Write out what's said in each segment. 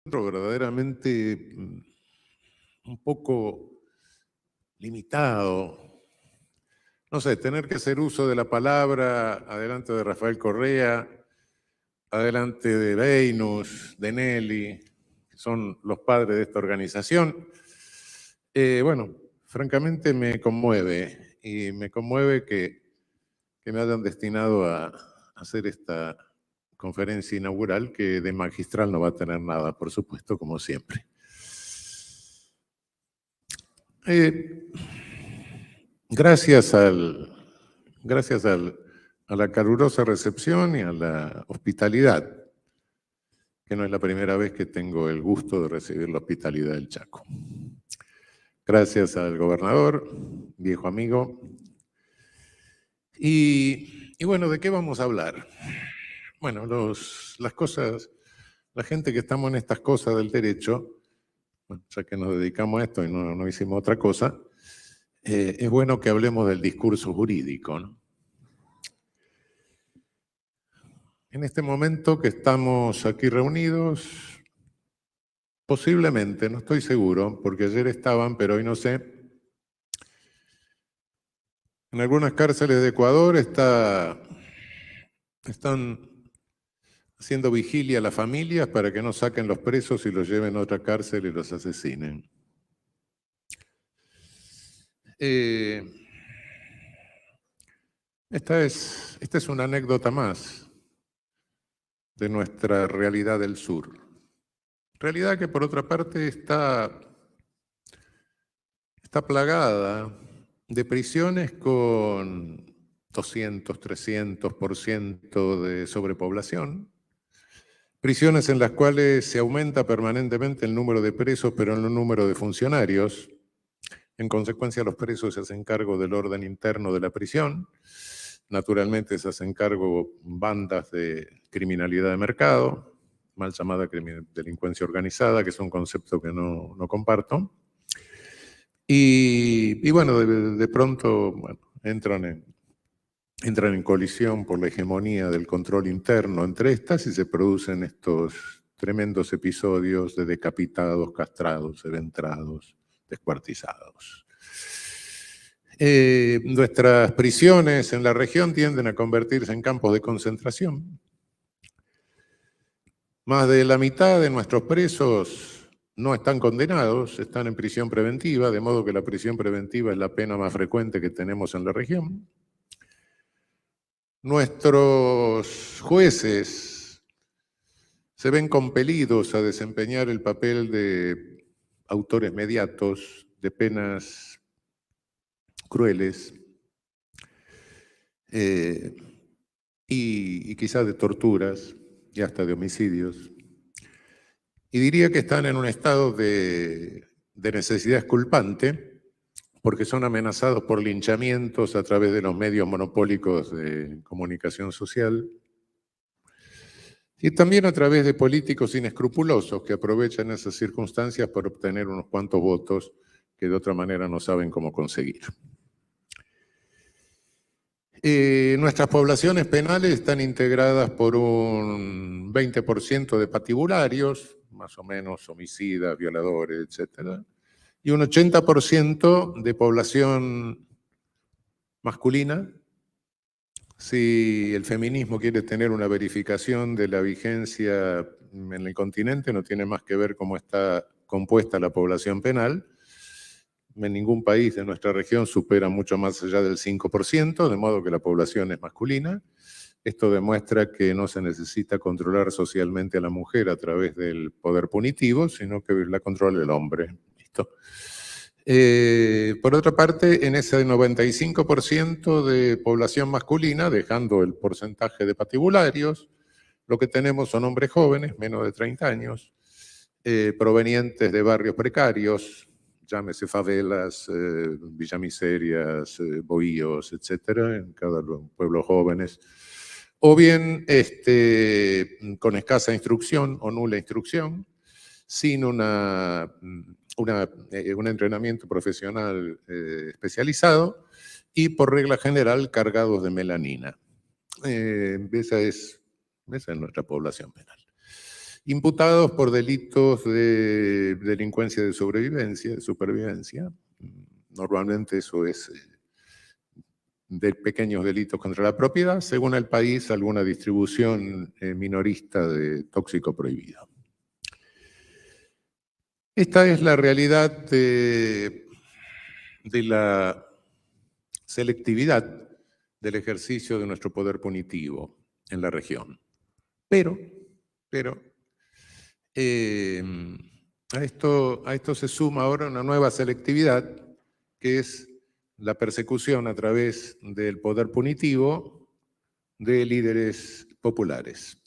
verdaderamente un poco limitado. No sé, tener que hacer uso de la palabra adelante de Rafael Correa, adelante de Venus, de Nelly, que son los padres de esta organización. Bueno, francamente me conmueve, y me conmueve que me hayan destinado a hacer esta conferencia inaugural, que de magistral no va a tener nada, por supuesto, como siempre. Gracias a la calurosa recepción y a la hospitalidad, que no es la primera vez que tengo el gusto de recibir la hospitalidad del Chaco. Gracias al gobernador, viejo amigo. Y bueno, ¿de qué vamos a hablar? Bueno, las cosas, la gente que estamos en estas cosas del derecho, bueno, ya que nos dedicamos a esto y no hicimos otra cosa, es bueno que hablemos del discurso jurídico, ¿no? En este momento que estamos aquí reunidos, posiblemente, no estoy seguro, porque ayer estaban, pero hoy no sé, en algunas cárceles de Ecuador están haciendo vigilia a las familias para que no saquen los presos y los lleven a otra cárcel y los asesinen. Esta es una anécdota más de nuestra realidad del sur. Realidad que por otra parte está plagada de prisiones con 200, 300% de sobrepoblación, prisiones en las cuales se aumenta permanentemente el número de presos, pero no el número de funcionarios. En consecuencia, los presos se hacen cargo del orden interno de la prisión. Naturalmente se hacen cargo bandas de criminalidad de mercado, mal llamada delincuencia organizada, que es un concepto que no comparto. Y bueno, de pronto bueno, entran en colisión por la hegemonía del control interno entre estas y se producen estos tremendos episodios de decapitados, castrados, eventrados, descuartizados. Nuestras prisiones en la región tienden a convertirse en campos de concentración. Más de la mitad de nuestros presos no están condenados, están en prisión preventiva, de modo que la prisión preventiva es la pena más frecuente que tenemos en la región. Nuestros jueces se ven compelidos a desempeñar el papel de autores mediatos de penas crueles y quizás de torturas y hasta de homicidios. Y diría que están en un estado de necesidad exculpante, porque son amenazados por linchamientos a través de los medios monopólicos de comunicación social y también a través de políticos inescrupulosos que aprovechan esas circunstancias para obtener unos cuantos votos que de otra manera no saben cómo conseguir. Nuestras poblaciones penales están integradas por un 20% de patibularios, más o menos homicidas, violadores, etc. Y un 80% de población masculina. Si el feminismo quiere tener una verificación de la vigencia en el continente, no tiene más que ver cómo está compuesta la población penal. En ningún país de nuestra región supera mucho más allá del 5%, de modo que la población es masculina. Esto demuestra que no se necesita controlar socialmente a la mujer a través del poder punitivo, sino que la controla el hombre. ¿Listo? Por otra parte, en ese 95% de población masculina, dejando el porcentaje de patibularios, lo que tenemos son hombres jóvenes, menos de 30 años, provenientes de barrios precarios, llámese favelas, villamiserias, bohíos, etcétera, en cada pueblo jóvenes, o bien con escasa instrucción o nula instrucción, sin un entrenamiento profesional especializado y por regla general cargados de melanina. Esa es nuestra población penal. imputados por delitos de delincuencia de supervivencia. Normalmente eso es de pequeños delitos contra la propiedad, según el país, alguna distribución minorista de tóxico prohibido. Esta es la realidad de la selectividad del ejercicio de nuestro poder punitivo en la región. Pero a esto se suma ahora una nueva selectividad, que es la persecución a través del poder punitivo de líderes populares.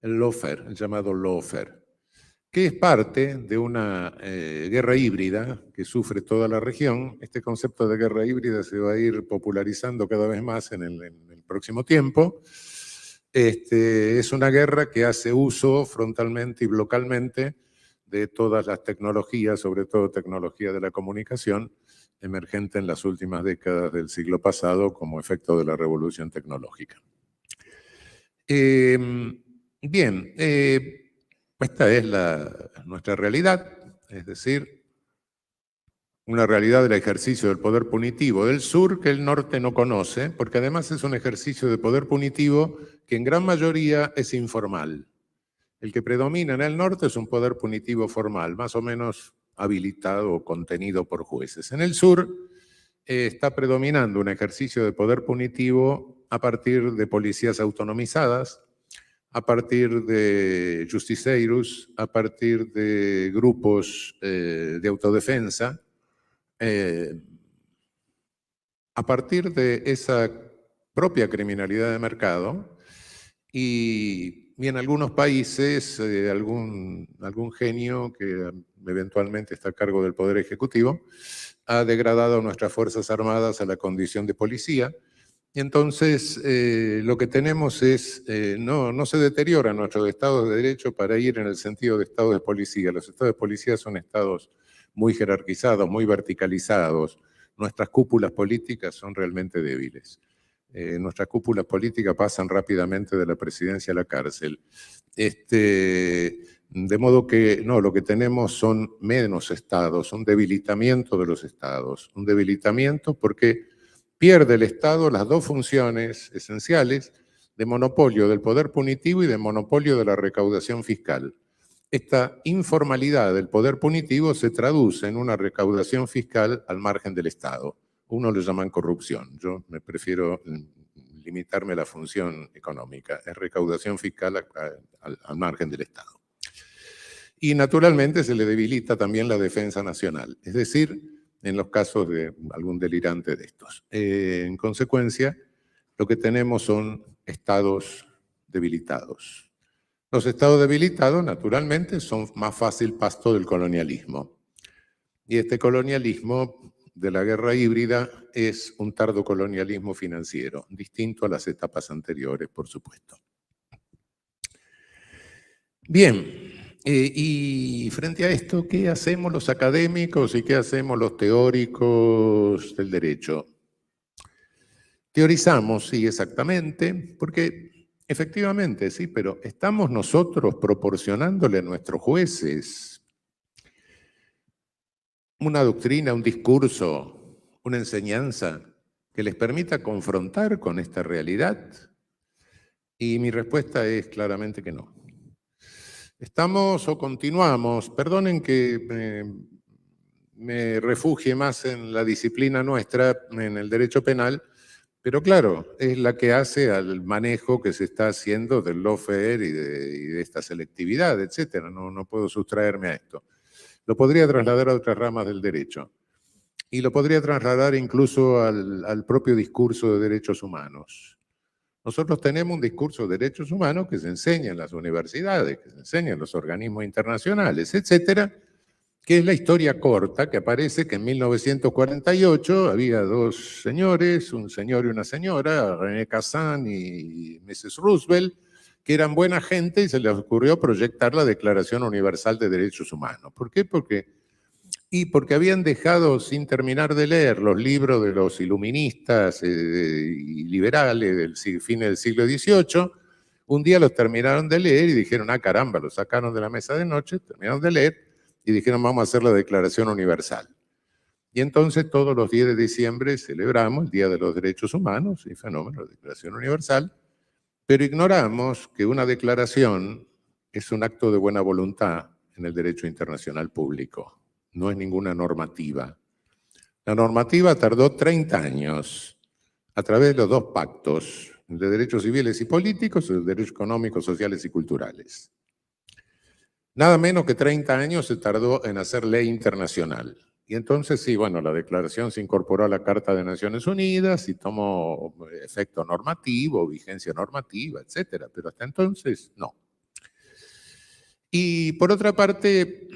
El lawfare, el llamado lawfare, que es parte de una guerra híbrida que sufre toda la región. Este concepto de guerra híbrida se va a ir popularizando cada vez más en el próximo tiempo. Es una guerra que hace uso frontalmente y localmente de todas las tecnologías, sobre todo tecnología de la comunicación, emergente en las últimas décadas del siglo pasado como efecto de la revolución tecnológica. Bien, esta es nuestra realidad, es decir, una realidad del ejercicio del poder punitivo del sur que el norte no conoce, porque además es un ejercicio de poder punitivo que en gran mayoría es informal. El que predomina en el norte es un poder punitivo formal, más o menos habilitado o contenido por jueces. En el sur está predominando un ejercicio de poder punitivo a partir de policías autonomizadas, a partir de justiceiros, a partir de grupos de autodefensa, a partir de esa propia criminalidad de mercado y en algunos países algún genio que eventualmente está a cargo del Poder Ejecutivo ha degradado a nuestras Fuerzas Armadas a la condición de policía. Y entonces lo que tenemos es, no se deteriora nuestro Estado de Derecho para ir en el sentido de Estado de policía. Los estados de policía son estados muy jerarquizados, muy verticalizados. Nuestras cúpulas políticas son realmente débiles. Nuestras cúpulas políticas pasan rápidamente de la presidencia a la cárcel. De modo que no, lo que tenemos son menos estados, un debilitamiento de los estados. Un debilitamiento porque pierde el Estado las dos funciones esenciales de monopolio del poder punitivo y de monopolio de la recaudación fiscal. Esta informalidad del poder punitivo se traduce en una recaudación fiscal al margen del Estado. Uno lo llaman corrupción. Yo me prefiero limitarme a la función económica. Es recaudación fiscal al margen del Estado. Y naturalmente se le debilita también la defensa nacional, es decir, en los casos de algún delirante de estos. En consecuencia, lo que tenemos son estados debilitados. Los estados debilitados, naturalmente, son más fácil pasto del colonialismo. Y este colonialismo de la guerra híbrida es un tardo colonialismo financiero, distinto a las etapas anteriores, por supuesto. Bien, y frente a esto, ¿qué hacemos los académicos y qué hacemos los teóricos del derecho? Teorizamos, sí, exactamente, porque efectivamente, sí, pero estamos nosotros proporcionándole a nuestros jueces una doctrina, un discurso, una enseñanza que les permita confrontar con esta realidad. Y mi respuesta es claramente que no. Estamos o continuamos, perdonen que me refugie más en la disciplina nuestra, en el derecho penal, pero claro, es la que hace al manejo que se está haciendo del lawfare y de esta selectividad, etcétera. No puedo sustraerme a esto. Lo podría trasladar a otras ramas del derecho y lo podría trasladar incluso al propio discurso de derechos humanos. Nosotros tenemos un discurso de derechos humanos que se enseña en las universidades, que se enseña en los organismos internacionales, etcétera, que es la historia corta que aparece que en 1948 había dos señores, un señor y una señora, René Cassin y Mrs. Roosevelt, que eran buena gente y se les ocurrió proyectar la Declaración Universal de Derechos Humanos. ¿Por qué? Porque habían dejado sin terminar de leer los libros de los iluministas y liberales del fin del siglo XVIII, Un día los terminaron de leer y dijeron, ah, caramba, los sacaron de la mesa de noche, terminaron de leer y dijeron, vamos a hacer la Declaración Universal. Y entonces todos los 10 de diciembre celebramos el Día de los Derechos Humanos, y fenómeno, la Declaración Universal, pero ignoramos que una declaración es un acto de buena voluntad en el derecho internacional público, no es ninguna normativa. La normativa tardó 30 años a través de los dos pactos, el de derechos civiles y políticos y el de derechos económicos, sociales y culturales. Nada menos que 30 años se tardó en hacer ley internacional. Y entonces sí, bueno, la declaración se incorporó a la Carta de Naciones Unidas y tomó efecto normativo, vigencia normativa, etcétera, pero hasta entonces no. Y por otra parte,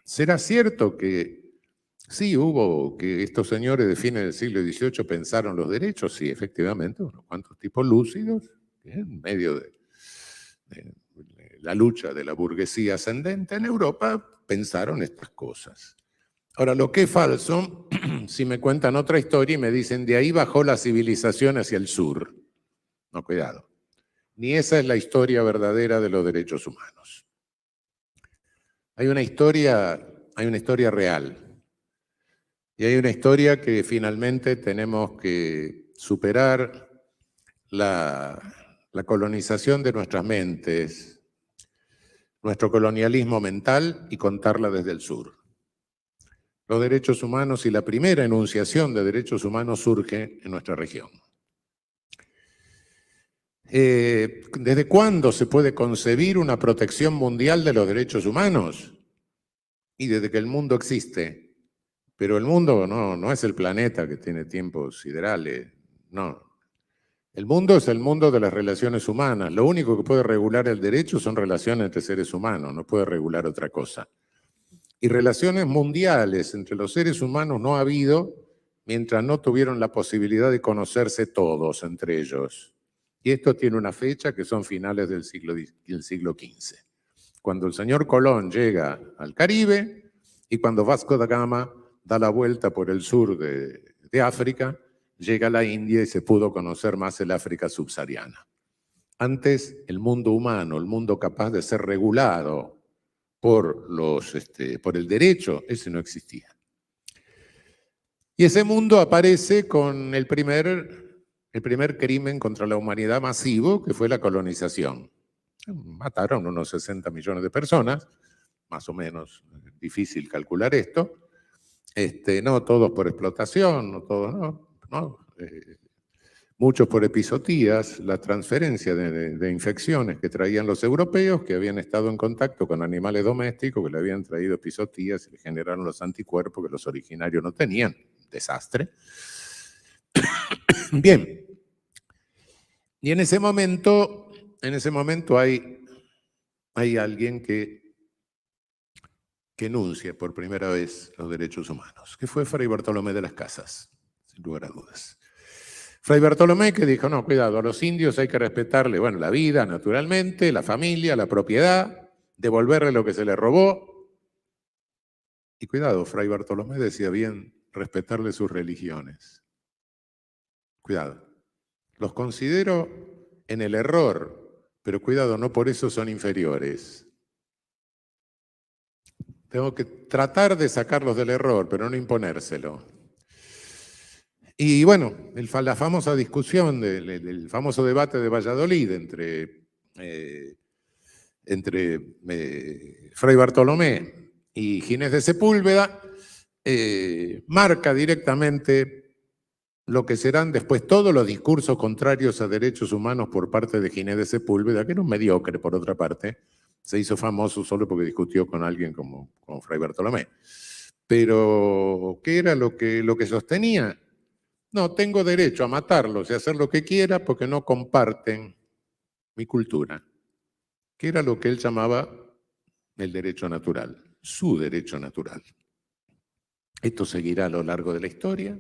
¿será cierto que sí hubo, que estos señores de fines del siglo XVIII pensaron los derechos? Sí, efectivamente, unos cuantos tipos lúcidos, en medio de la lucha de la burguesía ascendente en Europa, pensaron estas cosas. Ahora, lo que es falso, si me cuentan otra historia y me dicen, de ahí bajó la civilización hacia el sur. No, cuidado. Ni esa es la historia verdadera de los derechos humanos. Hay una historia real. Y hay una historia que finalmente tenemos que superar la colonización de nuestras mentes, nuestro colonialismo mental, y contarla desde el sur. Los derechos humanos y la primera enunciación de derechos humanos surge en nuestra región. ¿Desde cuándo se puede concebir una protección mundial de los derechos humanos? Y desde que el mundo existe. Pero el mundo no es el planeta que tiene tiempos siderales, no. El mundo es el mundo de las relaciones humanas. Lo único que puede regular el derecho son relaciones entre seres humanos, no puede regular otra cosa. Y relaciones mundiales entre los seres humanos no ha habido mientras no tuvieron la posibilidad de conocerse todos entre ellos. Y esto tiene una fecha que son finales del siglo XV. Cuando el señor Colón llega al Caribe y cuando Vasco da Gama da la vuelta por el sur de África, llega a la India y se pudo conocer más el África subsahariana. Antes, el mundo humano, el mundo capaz de ser regulado por el derecho, ese no existía. Y ese mundo aparece con el primer crimen contra la humanidad masivo, que fue la colonización. Mataron unos 60 millones de personas, más o menos, difícil calcular esto. No todos por explotación, no todos, muchos por epizotías, la transferencia de infecciones que traían los europeos, que habían estado en contacto con animales domésticos, que le habían traído epizotías y le generaron los anticuerpos que los originarios no tenían. Desastre. Bien. Y en ese momento hay alguien que enuncia por primera vez los derechos humanos, que fue Fray Bartolomé de las Casas, sin lugar a dudas. Fray Bartolomé que dijo, no, cuidado, a los indios hay que respetarle, bueno, la vida, naturalmente, la familia, la propiedad, devolverle lo que se le robó. Y cuidado, Fray Bartolomé decía bien, respetarle sus religiones. Cuidado. Los considero en el error, pero cuidado, no por eso son inferiores. Tengo que tratar de sacarlos del error, pero no imponérselo. Y bueno, la famosa discusión, el famoso debate de Valladolid entre Fray Bartolomé y Ginés de Sepúlveda, marca directamente lo que serán después todos los discursos contrarios a derechos humanos por parte de Ginés de Sepúlveda, que era un mediocre por otra parte, se hizo famoso solo porque discutió con alguien como Fray Bartolomé. Pero, ¿qué era lo que sostenía? No, tengo derecho a matarlos y a hacer lo que quiera porque no comparten mi cultura, que era lo que él llamaba el derecho natural, su derecho natural. Esto seguirá a lo largo de la historia.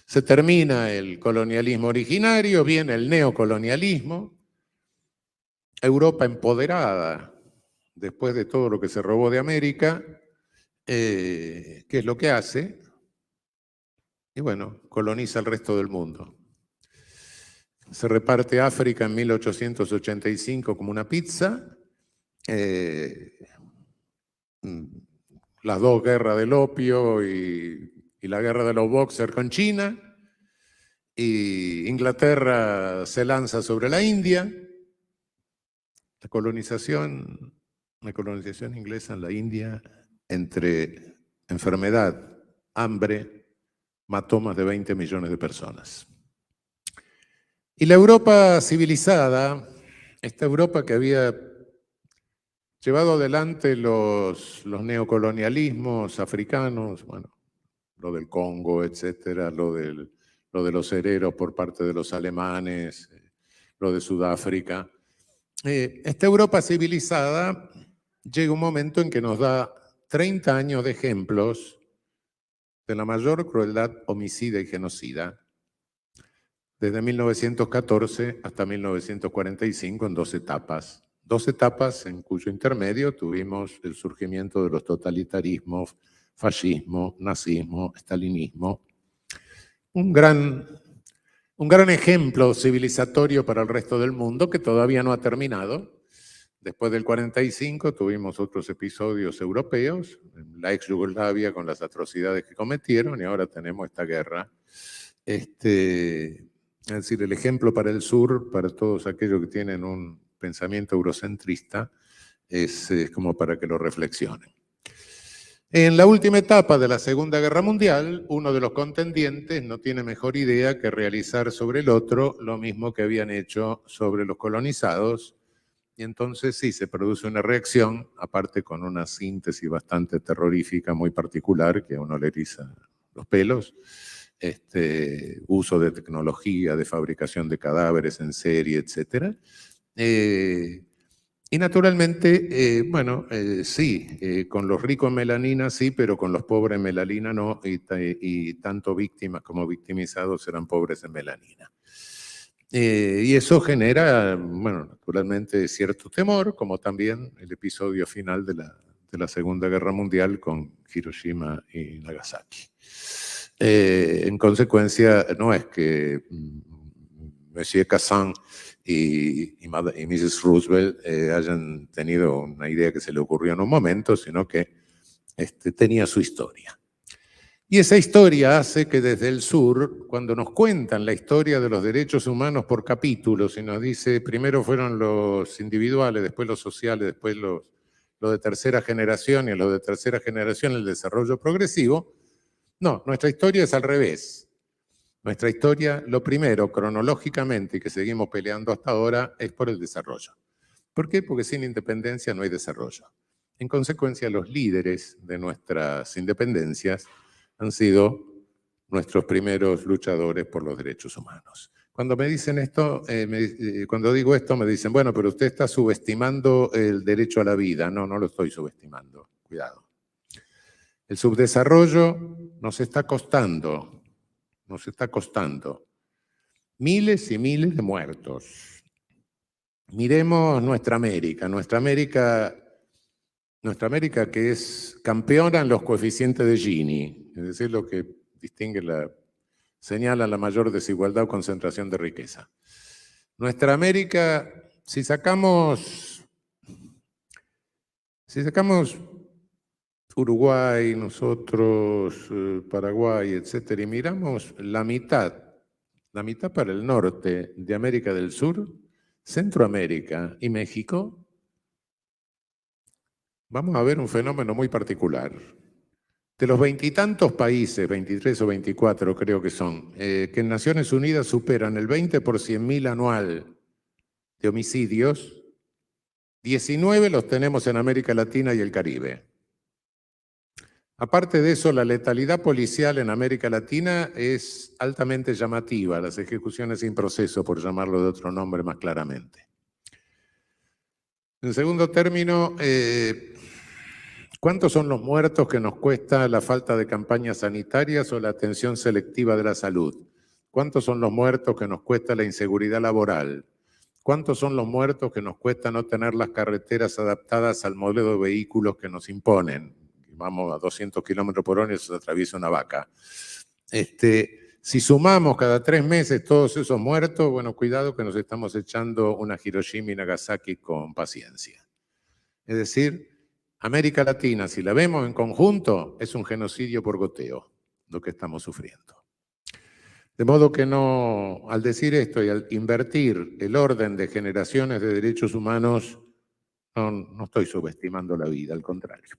Se termina el colonialismo originario, viene el neocolonialismo, Europa empoderada después de todo lo que se robó de América, ¿qué es lo que hace? Y bueno, coloniza el resto del mundo. Se reparte África en 1885 como una pizza. Las dos guerras del opio y la guerra de los boxers con China. Y Inglaterra se lanza sobre la India. La colonización inglesa en la India, entre enfermedad, hambre, mató más de 20 millones de personas. Y la Europa civilizada, esta Europa que había llevado adelante los neocolonialismos africanos, bueno, lo del Congo, etcétera, lo de los hereros por parte de los alemanes, lo de Sudáfrica. Esta Europa civilizada llega un momento en que nos da 30 años de ejemplos de la mayor crueldad homicida y genocida, desde 1914 hasta 1945 en 2 etapas. 2 etapas en cuyo intermedio tuvimos el surgimiento de los totalitarismos, fascismo, nazismo, estalinismo. Un gran ejemplo civilizatorio para el resto del mundo que todavía no ha terminado. Después del 45 tuvimos otros episodios europeos, en la ex Yugoslavia con las atrocidades que cometieron, y ahora tenemos esta guerra. Es decir, el ejemplo para el sur, para todos aquellos que tienen un pensamiento eurocentrista, es como para que lo reflexionen. En la última etapa de la Segunda Guerra Mundial, uno de los contendientes no tiene mejor idea que realizar sobre el otro lo mismo que habían hecho sobre los colonizados, y entonces sí, se produce una reacción, aparte con una síntesis bastante terrorífica, muy particular, que a uno le eriza los pelos, uso de tecnología, de fabricación de cadáveres en serie, etc. Y naturalmente, sí, con los ricos en melanina sí, pero con los pobres en melanina no, y tanto víctimas como victimizados eran pobres en melanina. Y eso genera, bueno, naturalmente cierto temor, como también el episodio final de la Segunda Guerra Mundial con Hiroshima y Nagasaki. En consecuencia, no es que Monsieur Cassin y Mrs. Roosevelt hayan tenido una idea que se le ocurrió en un momento, sino que tenía su historia. Y esa historia hace que desde el sur, cuando nos cuentan la historia de los derechos humanos por capítulos, y nos dice, primero fueron los individuales, después los sociales, después los de tercera generación, y los de tercera generación el desarrollo progresivo, no, nuestra historia es al revés. Nuestra historia, lo primero, cronológicamente, y que seguimos peleando hasta ahora, es por el desarrollo. ¿Por qué? Porque sin independencia no hay desarrollo. En consecuencia, los líderes de nuestras independencias han sido nuestros primeros luchadores por los derechos humanos. Cuando me dicen esto, cuando digo esto, me dicen, bueno, pero usted está subestimando el derecho a la vida. No, no lo estoy subestimando. Cuidado. El subdesarrollo nos está costando miles y miles de muertos. Miremos nuestra América que es campeona en los coeficientes de Gini, es decir, lo que señala la mayor desigualdad o concentración de riqueza. Nuestra América, si sacamos Uruguay, nosotros, Paraguay, etcétera, y miramos la mitad para el norte de América del Sur, Centroamérica y México, vamos a ver un fenómeno muy particular. De los 20 y tantos países, 23 o 24 creo que son, que en Naciones Unidas superan el 20 por 100.000 anual de homicidios, 19 los tenemos en América Latina y el Caribe. Aparte de eso, la letalidad policial en América Latina es altamente llamativa, las ejecuciones sin proceso, por llamarlo de otro nombre más claramente. En segundo término, ¿cuántos son los muertos que nos cuesta la falta de campañas sanitarias o la atención selectiva de la salud? ¿Cuántos son los muertos que nos cuesta la inseguridad laboral? ¿Cuántos son los muertos que nos cuesta no tener las carreteras adaptadas al modelo de vehículos que nos imponen? Vamos a 200 kilómetros por hora y se atraviesa una vaca. Si sumamos cada 3 meses todos esos muertos, bueno, cuidado que nos estamos echando una Hiroshima y Nagasaki con paciencia. Es decir, América Latina, si la vemos en conjunto, es un genocidio por goteo, lo que estamos sufriendo. De modo que no, al decir esto y al invertir el orden de generaciones de derechos humanos, no estoy subestimando la vida, al contrario.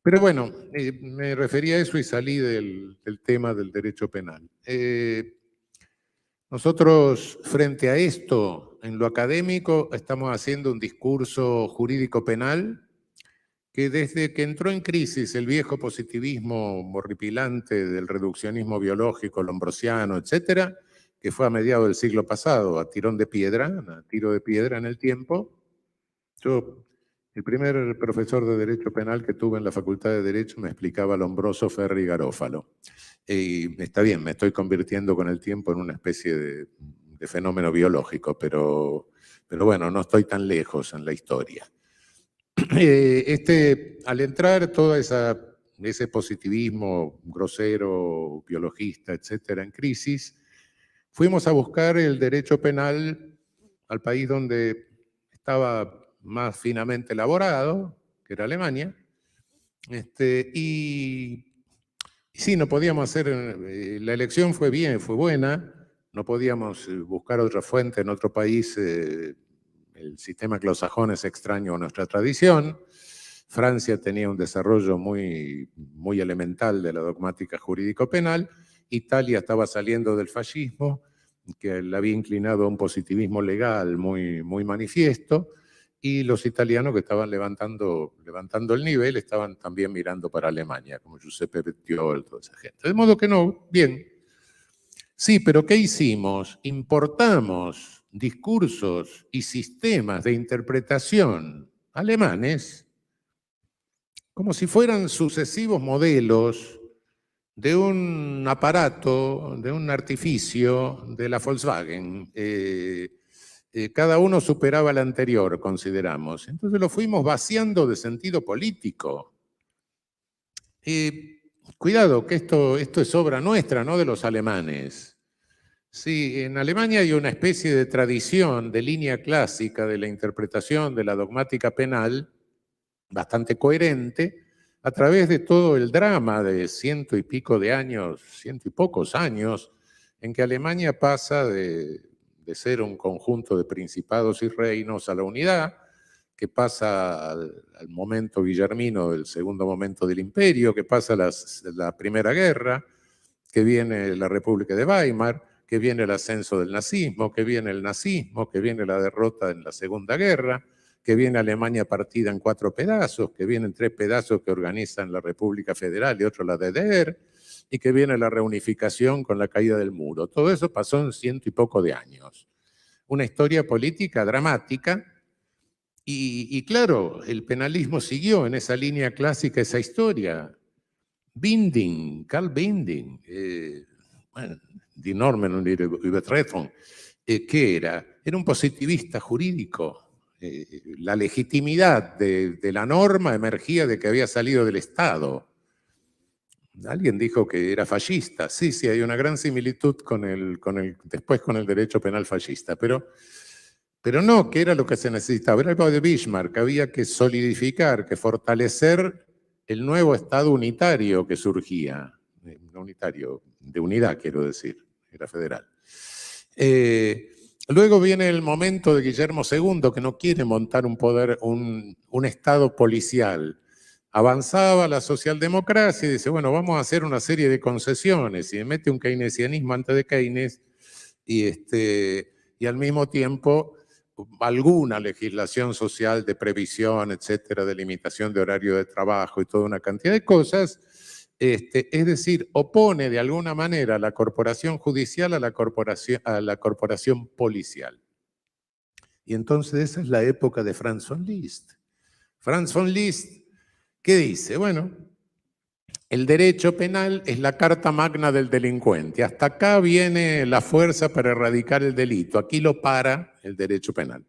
Pero bueno, me refería a eso y salí del tema del derecho penal. Nosotros, frente a esto, en lo académico, estamos haciendo un discurso jurídico penal que desde que entró en crisis el viejo positivismo horripilante del reduccionismo biológico, lombrosiano, etcétera, que fue a mediados del siglo pasado, a tirón de piedra, a tiro de piedra en el tiempo. Yo, el primer profesor de Derecho Penal que tuve en la Facultad de Derecho me explicaba Lombroso, Ferri y Garófalo. Y está bien, me estoy convirtiendo con el tiempo en una especie de fenómeno biológico, pero bueno, no estoy tan lejos en la historia. Al entrar todo ese positivismo grosero, biologista, etcétera, en crisis, fuimos a buscar el derecho penal al país donde estaba más finamente elaborado, que era Alemania, y sí, no podíamos hacer, la elección fue buena, no podíamos buscar otra fuente en otro país. El sistema anglosajón es extraño a nuestra tradición. Francia tenía un desarrollo muy elemental de la dogmática jurídico-penal. Italia estaba saliendo del fascismo, que le había inclinado a un positivismo legal muy manifiesto, y los italianos que estaban levantando el nivel estaban también mirando para Alemania, como Giuseppe Bettiol, toda esa gente. De modo que no, bien. Sí, pero ¿qué hicimos? Importamos discursos y sistemas de interpretación alemanes como si fueran sucesivos modelos de un aparato, de un artificio de la Volkswagen. Cada uno superaba al anterior, consideramos. Entonces lo fuimos vaciando de sentido político. Cuidado, que esto es obra nuestra, no de los alemanes. Sí, en Alemania hay una especie de tradición, de línea clásica de la interpretación de la dogmática penal, bastante coherente, a través de todo el drama de ciento y pocos años, en que Alemania pasa de ser un conjunto de principados y reinos a la unidad, que pasa al momento guillermino, el segundo momento del imperio, que pasa la Primera Guerra, que viene la República de Weimar, que viene el ascenso del nazismo, que viene el nazismo, que viene la derrota en la Segunda Guerra, que viene Alemania partida en 4 pedazos, que vienen 3 pedazos que organizan la República Federal y otro la DDR, y que viene la reunificación con la caída del muro. Todo eso pasó en 100 y poco de años. Una historia política dramática, y claro, el penalismo siguió en esa línea clásica, esa historia. Carl Binding, bueno, Die Normen und ihre Übertreffung, ¿qué era? Era un positivista jurídico. La legitimidad de la norma emergía de que había salido del Estado. Alguien dijo que era fascista. Sí, hay una gran similitud después con el derecho penal fascista, pero no, que era lo que se necesitaba. Era algo de Bismarck, había que solidificar, que fortalecer el nuevo Estado unitario que surgía. No unitario, de unidad quiero decir, era federal. Luego viene el momento de Guillermo II, que no quiere montar un Estado policial. Avanzaba la socialdemocracia y dice, bueno, vamos a hacer una serie de concesiones, y mete un keynesianismo antes de Keynes, y al mismo tiempo alguna legislación social de previsión, etcétera, de limitación de horario de trabajo y toda una cantidad de cosas. Es decir, opone de alguna manera la corporación judicial a la corporación policial. Y entonces esa es la época de Franz von Liszt. Franz von Liszt, ¿qué dice? Bueno, el derecho penal es la carta magna del delincuente. Hasta acá viene la fuerza para erradicar el delito. Aquí lo para el derecho penal.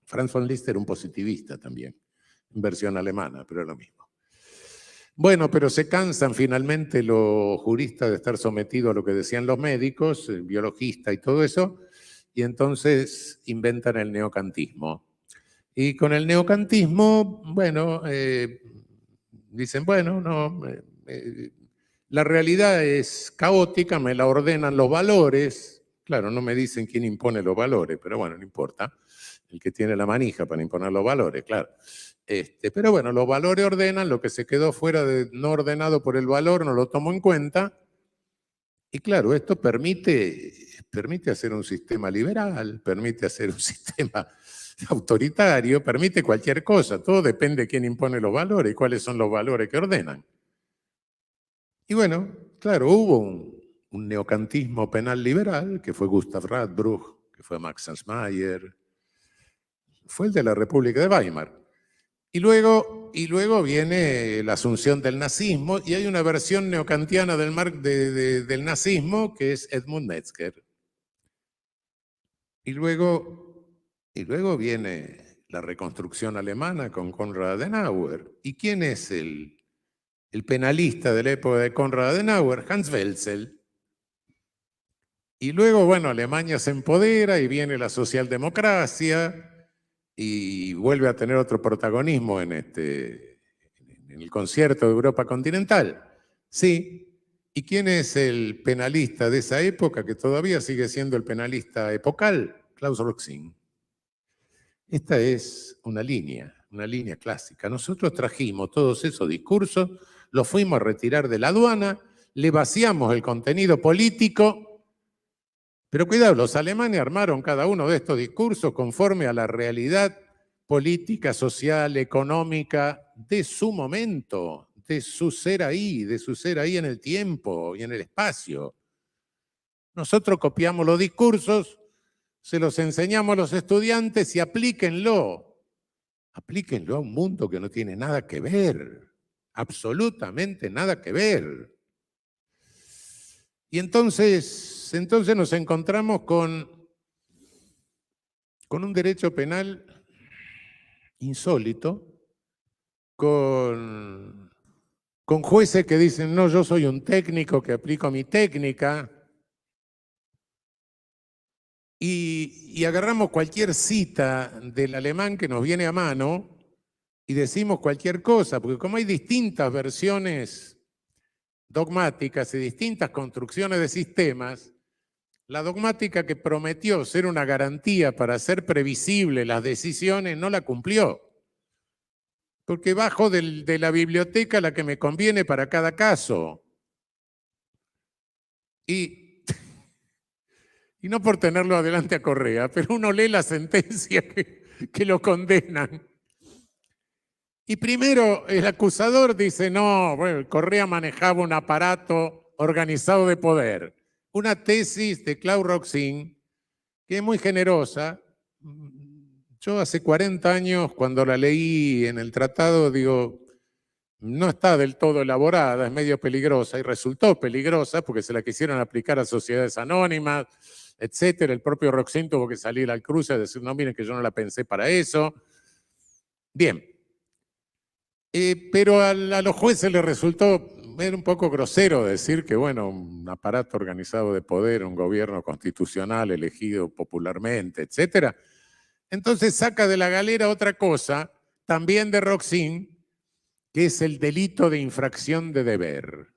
Franz von Liszt era un positivista también, en versión alemana, pero es lo mismo. Bueno, pero se cansan finalmente los juristas de estar sometidos a lo que decían los médicos, biologistas y todo eso, y entonces inventan el neocantismo. Y con el neocantismo, bueno, dicen, bueno, no, la realidad es caótica, me la ordenan los valores. Claro, no me dicen quién impone los valores, pero bueno, no importa. El que tiene la manija para imponer los valores, claro. Pero bueno, los valores ordenan, lo que se quedó fuera de no ordenado por el valor no lo tomo en cuenta. Y claro, esto permite hacer un sistema liberal, permite hacer un sistema autoritario, permite cualquier cosa. Todo depende de quién impone los valores y cuáles son los valores que ordenan. Y bueno, claro, hubo un neocantismo penal liberal, que fue Gustav Radbruch, que fue Max Ansmayer, fue el de la República de Weimar. Y luego viene la asunción del nazismo y hay una versión neocantiana del nazismo que es Edmund Metzger. Y luego viene la reconstrucción alemana con Konrad Adenauer. ¿Y quién es el penalista de la época de Konrad Adenauer? Hans Welzel. Y luego, bueno, Alemania se empodera y viene la socialdemocracia y vuelve a tener otro protagonismo en el concierto de Europa continental. Sí. ¿Y quién es el penalista de esa época que todavía sigue siendo el penalista epocal? Klaus Roxin. Esta es una línea clásica. Nosotros trajimos todos esos discursos, los fuimos a retirar de la aduana, le vaciamos el contenido político. Pero cuidado, los alemanes armaron cada uno de estos discursos conforme a la realidad política, social, económica de su momento, de su ser ahí en el tiempo y en el espacio. Nosotros copiamos los discursos, se los enseñamos a los estudiantes y aplíquenlo. Aplíquenlo a un mundo que no tiene nada que ver, absolutamente nada que ver. Y entonces nos encontramos con un derecho penal insólito, con jueces que dicen, no, yo soy un técnico que aplico mi técnica, y agarramos cualquier cita del alemán que nos viene a mano y decimos cualquier cosa, porque como hay distintas versiones dogmáticas y distintas construcciones de sistemas, la dogmática que prometió ser una garantía para hacer previsibles las decisiones no la cumplió. Porque bajo de la biblioteca la que me conviene para cada caso. Y no por tenerlo adelante a Correa, pero uno lee la sentencia que lo condenan. Y primero el acusador dice, no, bueno, Correa manejaba un aparato organizado de poder. Una tesis de Klaus Roxin, que es muy generosa. Yo hace 40 años, cuando la leí en el tratado, digo, no está del todo elaborada, es medio peligrosa, y resultó peligrosa porque se la quisieron aplicar a sociedades anónimas, etcétera. El propio Roxin tuvo que salir al cruce y decir, no, miren que yo no la pensé para eso. Bien. Pero a los jueces les resultó, era un poco grosero decir que, bueno, un aparato organizado de poder, un gobierno constitucional elegido popularmente, etcétera. Entonces saca de la galera otra cosa, también de Roxin, que es el delito de infracción de deber.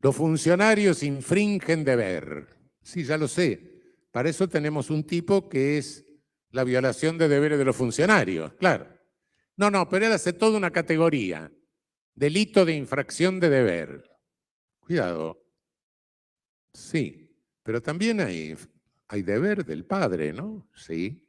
Los funcionarios infringen deber. Sí, ya lo sé. Para eso tenemos un tipo que es la violación de deberes de los funcionarios, claro. No, pero él hace toda una categoría. Delito de infracción de deber. Cuidado. Sí, pero también hay deber del padre, ¿no? Sí.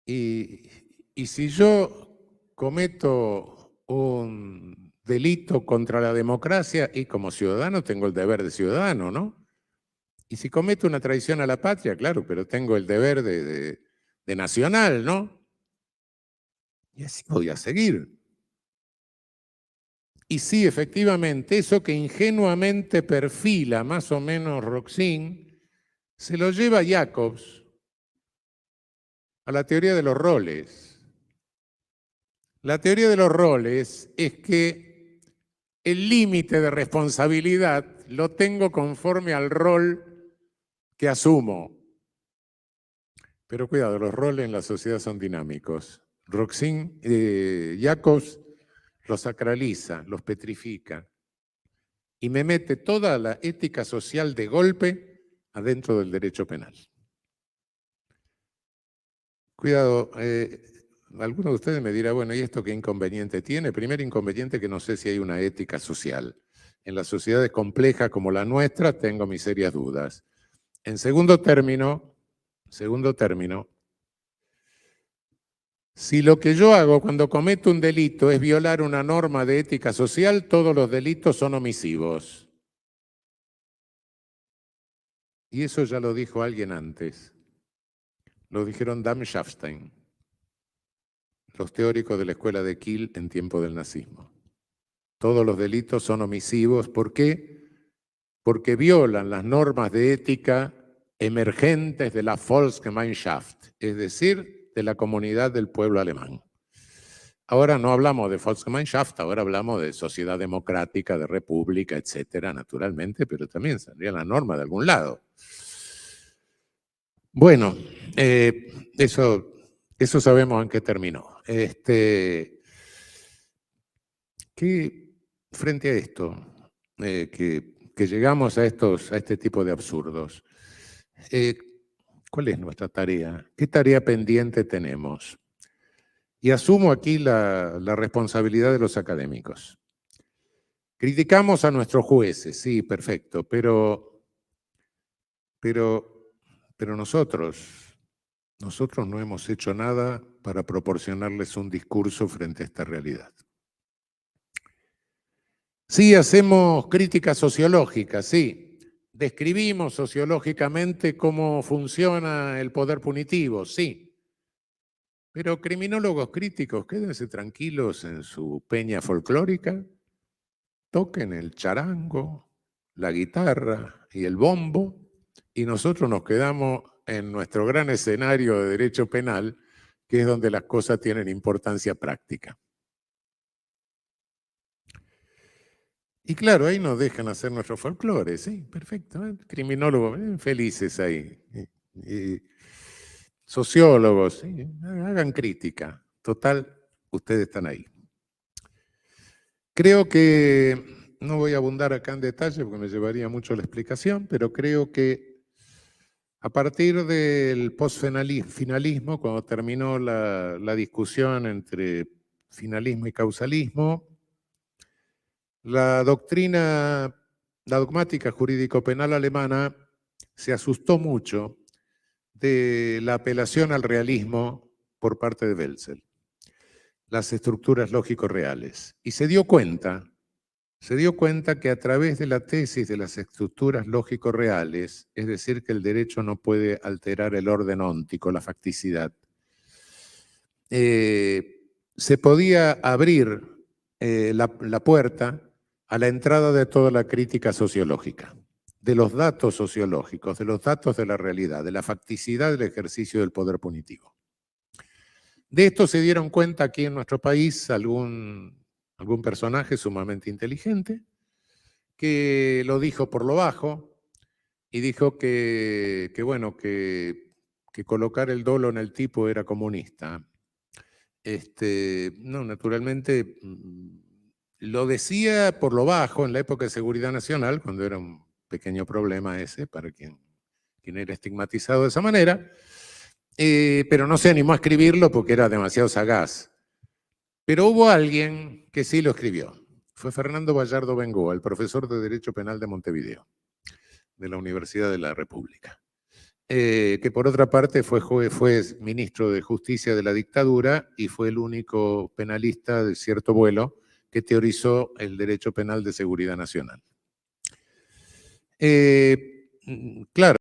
Y si yo cometo un delito contra la democracia y como ciudadano tengo el deber de ciudadano, ¿no? Y si cometo una traición a la patria, claro, pero tengo el deber de nacional, ¿no? Y así voy a seguir. Y sí, efectivamente, eso que ingenuamente perfila más o menos Roxin, se lo lleva Jacobs a la teoría de los roles. La teoría de los roles es que el límite de responsabilidad lo tengo conforme al rol que asumo. Pero cuidado, los roles en la sociedad son dinámicos. Roxin Jacobs los sacraliza, los petrifica y me mete toda la ética social de golpe adentro del derecho penal. Cuidado, alguno de ustedes me dirá, bueno, ¿y esto qué inconveniente tiene? Primer inconveniente que no sé si hay una ética social. En las sociedades complejas como la nuestra tengo mis serias dudas. En segundo término, si lo que yo hago cuando cometo un delito es violar una norma de ética social, todos los delitos son omisivos. Y eso ya lo dijo alguien antes. Lo dijeron Darmstadt, los teóricos de la escuela de Kiel en tiempo del nazismo. Todos los delitos son omisivos. ¿Por qué? Porque violan las normas de ética emergentes de la Volksgemeinschaft, es decir, de la comunidad del pueblo alemán. Ahora no hablamos de Volksgemeinschaft, ahora hablamos de sociedad democrática, de república, etcétera, naturalmente, pero también saldría la norma de algún lado. Bueno, eso sabemos en qué terminó. Frente a esto, que llegamos a este tipo de absurdos, ¿cuál es nuestra tarea? ¿Qué tarea pendiente tenemos? Y asumo aquí la responsabilidad de los académicos. Criticamos a nuestros jueces, sí, perfecto, pero nosotros no hemos hecho nada para proporcionarles un discurso frente a esta realidad. Sí, hacemos críticas sociológicas, sí. Describimos sociológicamente cómo funciona el poder punitivo, sí. Pero criminólogos críticos, quédense tranquilos en su peña folclórica, toquen el charango, la guitarra y el bombo, y nosotros nos quedamos en nuestro gran escenario de derecho penal, que es donde las cosas tienen importancia práctica. Y claro, ahí nos dejan hacer nuestro folclore, sí, perfecto. Criminólogos, felices ahí. Sociólogos, sí, hagan crítica. Total, ustedes están ahí. Creo que, no voy a abundar acá en detalle porque me llevaría mucho la explicación, pero creo que a partir del postfinalismo, cuando terminó la discusión entre finalismo y causalismo, la dogmática jurídico-penal alemana se asustó mucho de la apelación al realismo por parte de Wetzel, las estructuras lógico-reales, y se dio cuenta que a través de la tesis de las estructuras lógico-reales, es decir, que el derecho no puede alterar el orden óntico, la facticidad, se podía abrir la puerta a la entrada de toda la crítica sociológica, de los datos sociológicos, de los datos de la realidad, de la facticidad del ejercicio del poder punitivo. De esto se dieron cuenta aquí en nuestro país algún personaje sumamente inteligente que lo dijo por lo bajo y dijo que colocar el dolo en el tipo era comunista. No, naturalmente lo decía por lo bajo en la época de Seguridad Nacional, cuando era un pequeño problema ese para quien era estigmatizado de esa manera, pero no se animó a escribirlo porque era demasiado sagaz. Pero hubo alguien que sí lo escribió. Fue Fernando Vallardo Bengoa, el profesor de Derecho Penal de Montevideo, de la Universidad de la República. Que por otra parte fue ministro de Justicia de la dictadura y fue el único penalista de cierto vuelo que teorizó el derecho penal de seguridad nacional. Claro.